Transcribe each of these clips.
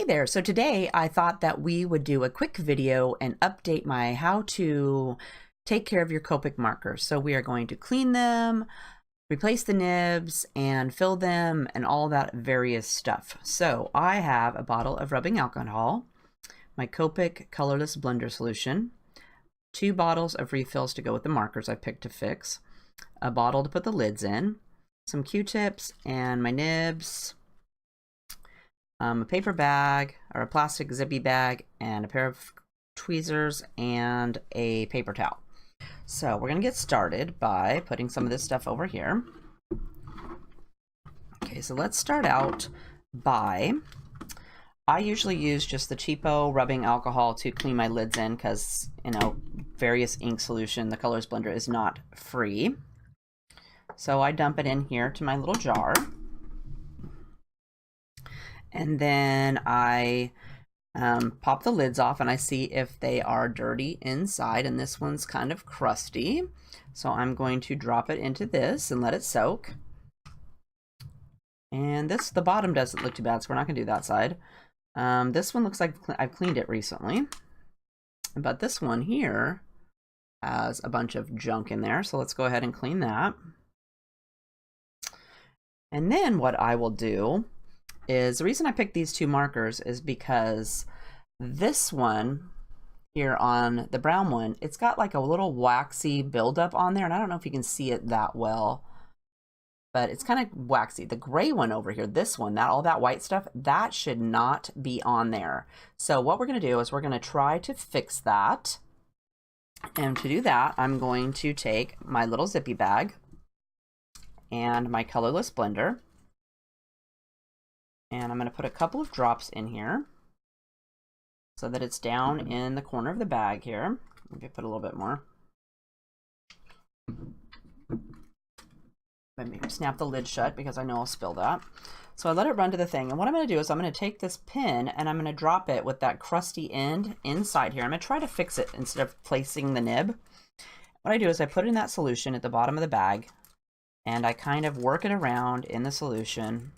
there, so today I thought that we would do a quick video and update my how to take care of your Copic markers. So we are going to clean them, replace the nibs, and fill them and all that various stuff. So I have a bottle of rubbing alcohol, my Copic Colorless blender solution, 2 bottles of refills to go with the markers I picked to fix, a bottle to put the lids in, some Q-tips and my nibs, a paper bag or a plastic zippy bag, and a pair of tweezers and a paper towel. So we're going to get started by putting some of this stuff over here. Okay, so let's start out by, I usually use just the cheapo rubbing alcohol to clean my lids in because, you know, various ink solution, the Colorless blender is not free. So I dump it in here to my little jar. And then I pop the lids off and I see if they are dirty inside, and this one's kind of crusty. So I'm going to drop it into this and let it soak. And this, the bottom doesn't look too bad, so we're not gonna do that side. This one looks like I've cleaned it recently, but this one here has a bunch of junk in there. So let's go ahead and clean that. And then what I will do is, the reason I picked these 2 markers is because this one here on the brown one, it's got like a little waxy buildup on there, and I don't know if you can see it that well, but it's kind of waxy. The gray one over here, this one, that all that white stuff, that should not be on there. So what we're going to do is we're going to try to fix that. And to do that, I'm going to take my little zippy bag and my Colorless blender, and I'm going to put a couple of drops in here so that it's down in the corner of the bag here. Maybe put a little bit more. Maybe snap the lid shut because I know I'll spill that. So I let it run to the thing, and what I'm going to do is I'm going to take this pin and I'm going to drop it with that crusty end inside here. I'm going to try to fix it instead of placing the nib. What I do is I put it in that solution at the bottom of the bag, and I kind of work it around in the solution.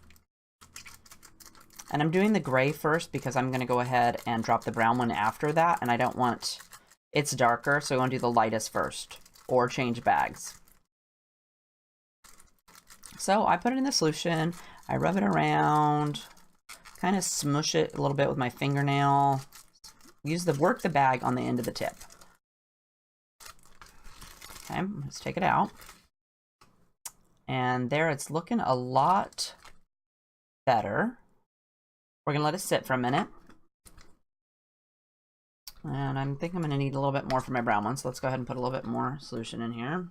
And I'm doing the gray first because I'm going to go ahead and drop the brown one after that, and I don't want, it's darker, so I want to do the lightest first, or change bags. So I put it in the solution, I rub it around, kind of smush it a little bit with my fingernail, work the bag on the end of the tip. Okay, let's take it out. And there, it's looking a lot better. We're going to let it sit for a minute. And I think I'm going to need a little bit more for my brown one, so let's go ahead and put a little bit more solution in here.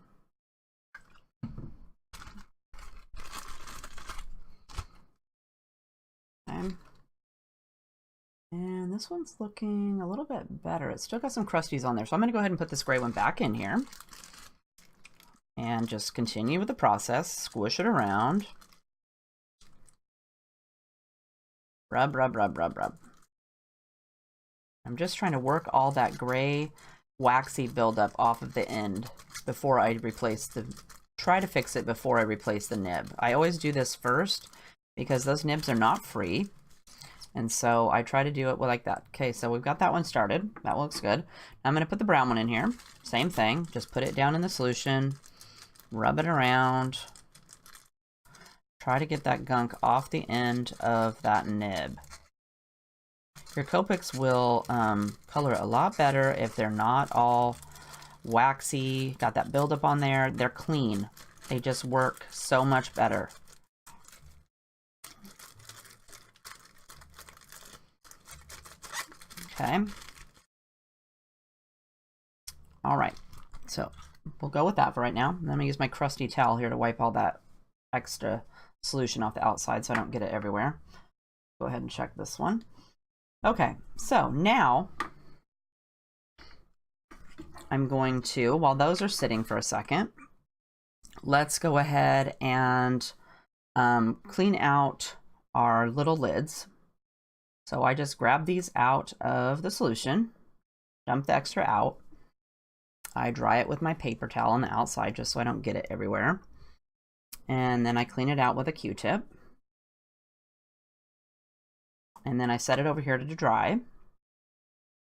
Okay. And this one's looking a little bit better. It's still got some crusties on there, so I'm going to go ahead and put this gray one back in here. And just continue with the process, squish it around. Rub, rub, rub, rub, rub. I'm just trying to work all that gray, waxy buildup off of the end before I try to fix it before I replace the nib. I always do this first because those nibs are not free. And so I try to do it like that. Okay, so we've got that one started. That looks good. Now I'm going to put the brown one in here. Same thing. Just put it down in the solution. Rub it around. Try to get that gunk off the end of that nib. Your Copics will color a lot better if they're not all waxy, got that buildup on there. They're clean. They just work so much better. Okay. All right. So we'll go with that for right now. I'm going to use my crusty towel here to wipe all that extra solution off the outside so I don't get it everywhere. Go ahead and check this one. Okay, so now I'm going to, while those are sitting for a second, let's go ahead and clean out our little lids. So I just grab these out of the solution, dump the extra out. I dry it with my paper towel on the outside just so I don't get it everywhere. And then I clean it out with a Q-tip. And then I set it over here to dry.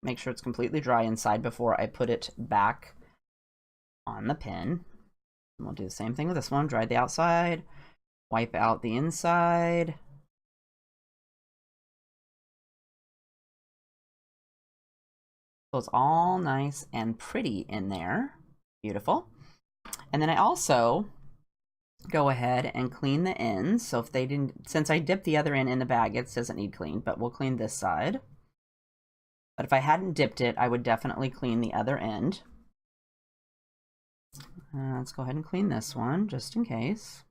Make sure it's completely dry inside before I put it back on the pin. And we'll do the same thing with this one. Dry the outside, wipe out the inside. So it's all nice and pretty in there. Beautiful. And then I also go ahead and clean the ends. So if they didn't, since I dipped the other end in the bag, it doesn't need cleaned, but we'll clean this side. But if I hadn't dipped it, I would definitely clean the other end. Let's go ahead and clean this one just in case.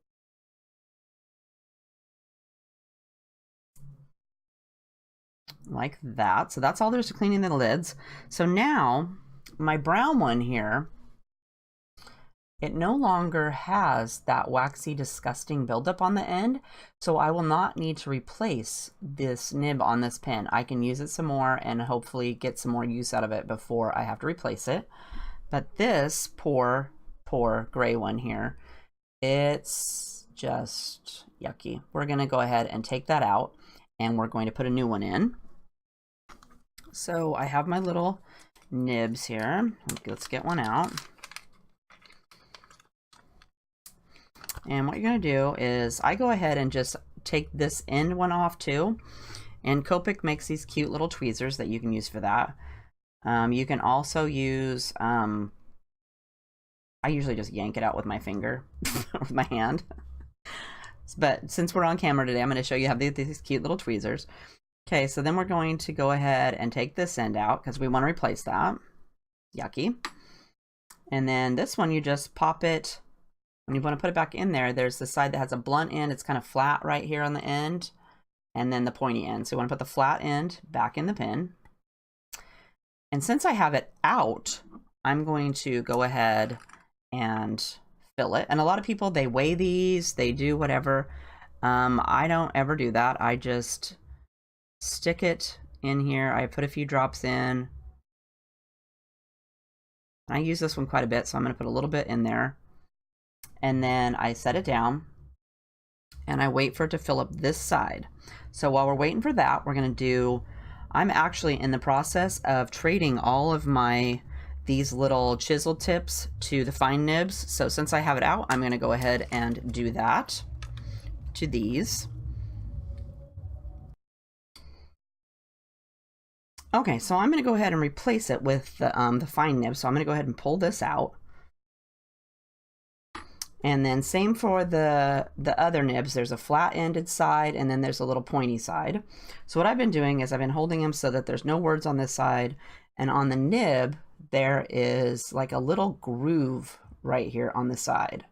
Like that. So that's all there's to cleaning the lids. So now my brown one here, it no longer has that waxy, disgusting buildup on the end. So I will not need to replace this nib on this pin. I can use it some more and hopefully get some more use out of it before I have to replace it. But this poor gray one here, it's just yucky. We're gonna go ahead and take that out and we're going to put a new one in. So I have my little nibs here. Let's get one out. And what you're going to do is I go ahead and just take this end one off too. And Copic makes these cute little tweezers that you can use for that. You can also use, I usually just yank it out with my finger, with my hand. But since we're on camera today, I'm going to show you how these cute little tweezers. Okay, so then we're going to go ahead and take this end out because we want to replace that. Yucky. And then this one, you just pop it. When you want to put it back in there, there's the side that has a blunt end. It's kind of flat right here on the end. And then the pointy end. So you want to put the flat end back in the pin. And since I have it out, I'm going to go ahead and fill it. And a lot of people, they weigh these, they do whatever. I don't ever do that. I just stick it in here. I put a few drops in. I use this one quite a bit, so I'm going to put a little bit in there. And then I set it down and I wait for it to fill up this side. So while we're waiting for that, we're going to do, I'm actually in the process of trading all of these little chisel tips to the fine nibs. So since I have it out, I'm going to go ahead and do that to these. Okay, so I'm going to go ahead and replace it with the fine nib. So I'm going to go ahead and pull this out. And then same for the other nibs. There's a flat-ended side and then there's a little pointy side. So what I've been doing is I've been holding them so that there's no words on this side. And on the nib, there is like a little groove right here on the side.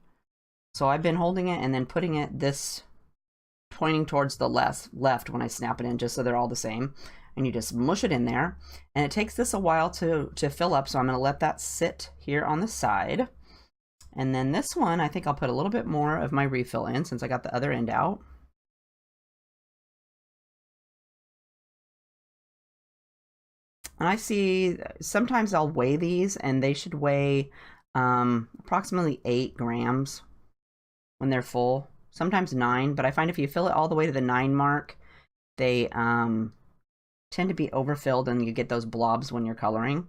So I've been holding it and then putting it this pointing towards the left when I snap it in, just so they're all the same. And you just mush it in there. And it takes this a while to fill up. So I'm going to let that sit here on the side. And then this one, I think I'll put a little bit more of my refill in since I got the other end out. And I see sometimes I'll weigh these and they should weigh approximately 8 grams when they're full. Sometimes 9, but I find if you fill it all the way to the 9 mark, they tend to be overfilled and you get those blobs when you're coloring.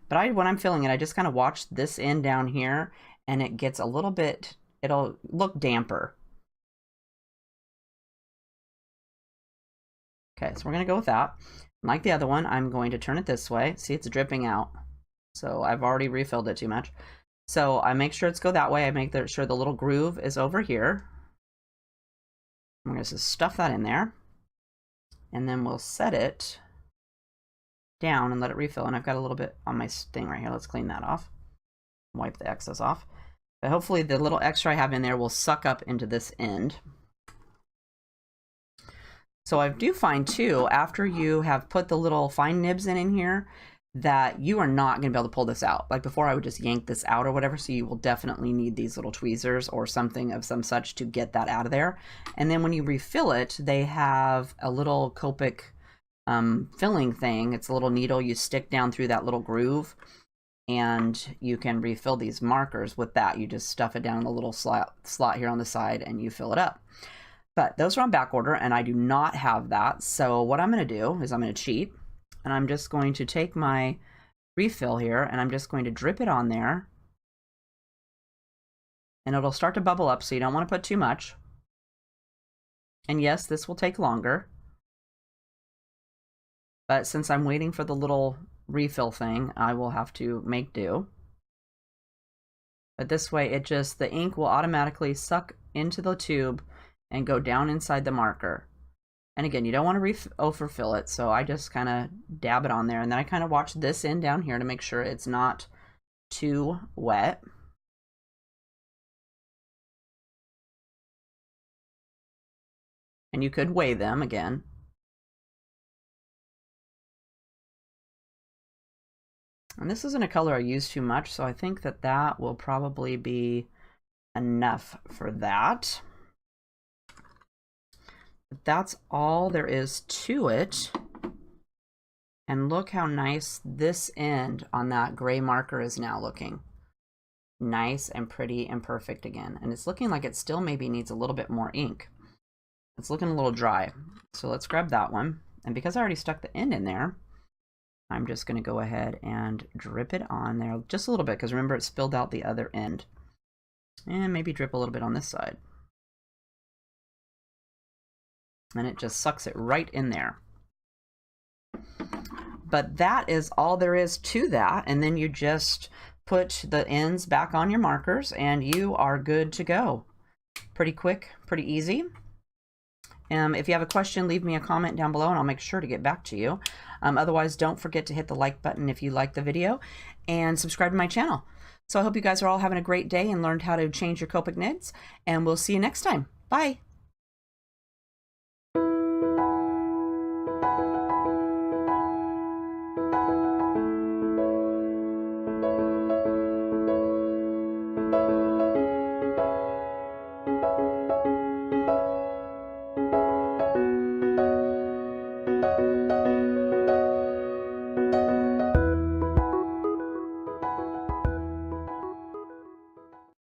But when I'm filling it, I just kind of watch this end down here and it gets a little bit, it'll look damper. Okay, so we're going to go with that. Like the other one, I'm going to turn it this way. See, it's dripping out. So I've already refilled it too much. So I make sure it's go that way. I make sure the little groove is over here. I'm going to just stuff that in there. And then we'll set it down and let it refill. And I've got a little bit on my thing right here. Let's clean that off. Wipe the excess off. But hopefully the little extra I have in there will suck up into this end. So I do find too, after you have put the little fine nibs in here, that you are not going to be able to pull this out. Like before, I would just yank this out or whatever. So you will definitely need these little tweezers or something of some such to get that out of there. And then when you refill it, they have a little Copic filling thing. It's a little needle you stick down through that little groove, and you can refill these markers with that. You just stuff it down in a little slot here on the side and you fill it up. But those are on back order, and I do not have that. So what I'm going to do is I'm going to cheat, and I'm just going to take my refill here, and I'm just going to drip it on there. And it'll start to bubble up, so you don't want to put too much. And yes, this will take longer. But since I'm waiting for the little refill thing, I will have to make do. But this way, the ink will automatically suck into the tube and go down inside the marker. And again, you don't want to overfill it, so I just kind of dab it on there. And then I kind of watch this end down here to make sure it's not too wet. And you could weigh them again. And this isn't a color I use too much, so I think that that will probably be enough for that. But that's all there is to it. And look how nice this end on that gray marker is now looking. Nice and pretty and perfect again. And it's looking like it still maybe needs a little bit more ink. It's looking a little dry. So let's grab that one. And because I already stuck the end in there, I'm just going to go ahead and drip it on there just a little bit, because remember it spilled out the other end. And maybe drip a little bit on this side. And it just sucks it right in there. But that is all there is to that. And then you just put the ends back on your markers and you are good to go. Pretty quick, pretty easy. If you have a question, leave me a comment down below and I'll make sure to get back to you. Otherwise, don't forget to hit the like button if you like the video and subscribe to my channel. So I hope you guys are all having a great day and learned how to change your Copic nibs, and we'll see you next time. Bye.